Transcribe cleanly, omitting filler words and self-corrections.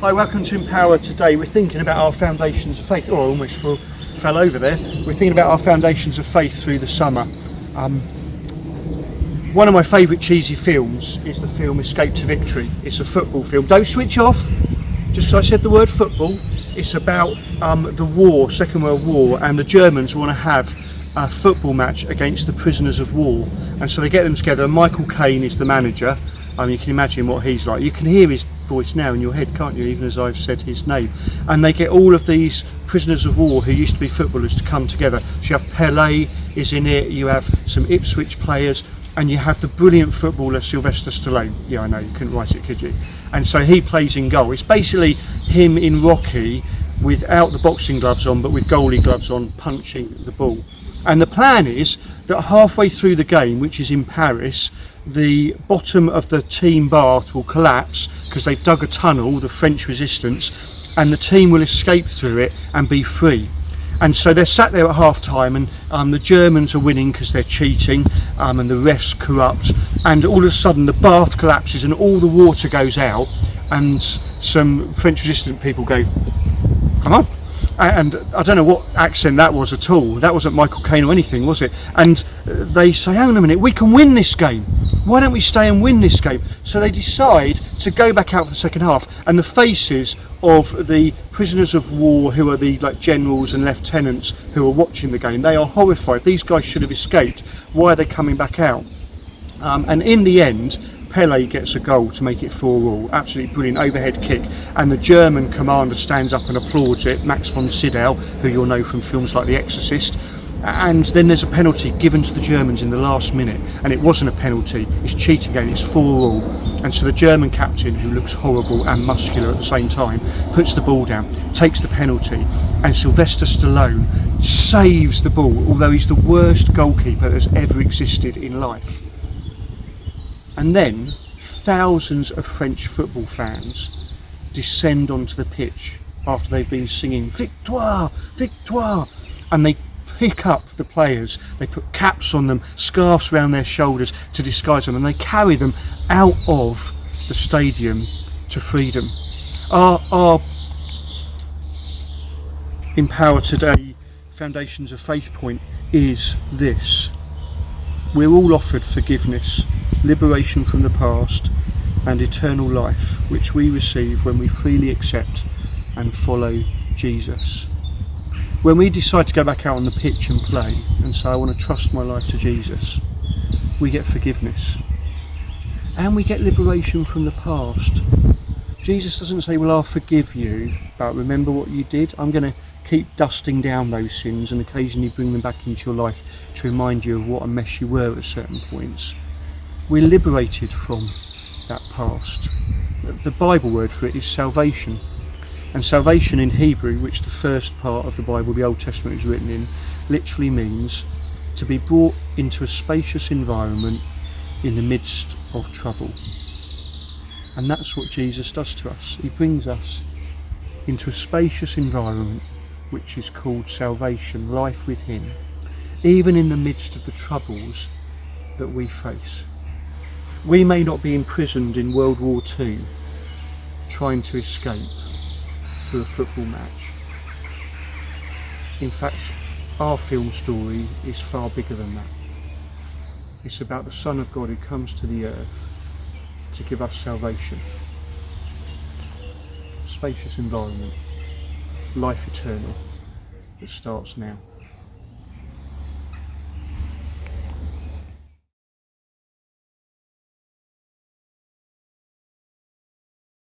Hi, welcome to Empower. Today we're thinking about our foundations of faith. Oh, I almost fell over there. We're thinking about our foundations of faith through the summer. One of my favourite cheesy films is the film Escape to Victory. It's a football film. Don't switch off, just because I said the word football. It's about the war, Second World War, and the Germans want to have a football match against the prisoners of war. And so they get them together. Michael Caine is the manager. You can imagine what he's like. You can hear his voice now in your head, can't you, even as I've said his name. And they get all of these prisoners of war who used to be footballers to come together. So you have Pele is in it, you have some Ipswich players, and you have the brilliant footballer Sylvester Stallone. Yeah, I know, you couldn't write it, could you? And so he plays in goal. It's basically him in Rocky without the boxing gloves on, but with goalie gloves on, punching the ball. And the plan is that halfway through the game, which is in Paris, the bottom of the team bath will collapse because they've dug a tunnel, the French resistance, and the team will escape through it and be free. And so they're sat there at half time, and the Germans are winning because they're cheating, and the refs corrupt, and all of a sudden the bath collapses and all the water goes out, and some French resistant people go, "Come on." And I don't know what accent that was at all. That wasn't Michael Caine or anything, was it? And they say, hang on a minute, we can win this game. Why don't we stay and win this game? So they decide to go back out for the second half. And the faces of the prisoners of war, who are the generals and lieutenants who are watching the game, they are horrified. These guys should have escaped. Why are they coming back out? And in the end, Pele gets a goal to make it 4-4, absolutely brilliant overhead kick, and the German commander stands up and applauds it, Max von Sydow, who you'll know from films like The Exorcist. And then there's a penalty given to the Germans in the last minute, and it wasn't a penalty, it's cheating again, it's 4-4. And so the German captain, who looks horrible and muscular at the same time, puts the ball down, takes the penalty, and Sylvester Stallone saves the ball, although he's the worst goalkeeper that's ever existed in life. And then thousands of French football fans descend onto the pitch after they've been singing "Victoire, Victoire," and they pick up the players, they put caps on them, scarves around their shoulders to disguise them, and they carry them out of the stadium to freedom. Our Empower Today Foundations of Faith point is this: we're all offered forgiveness, liberation from the past, and eternal life, which we receive when we freely accept and follow Jesus. When we decide to go back out on the pitch and play and say, I want to trust my life to Jesus, we get forgiveness and we get liberation from the past. Jesus doesn't say, well, I'll forgive you, but remember what you did. I'm going to keep dusting down those sins and occasionally bring them back into your life to remind you of what a mess you were at certain points. We're liberated from that past. The Bible word for it is salvation. And salvation in Hebrew, which the first part of the Bible, the Old Testament, is written in, literally means to be brought into a spacious environment in the midst of trouble. And that's what Jesus does to us. He brings us into a spacious environment which is called salvation, life with him, even in the midst of the troubles that we face. We may not be imprisoned in World War II trying to escape through a football match. In fact, our film story is far bigger than that. It's about the Son of God who comes to the earth to give us salvation. Spacious environment, life eternal that starts now.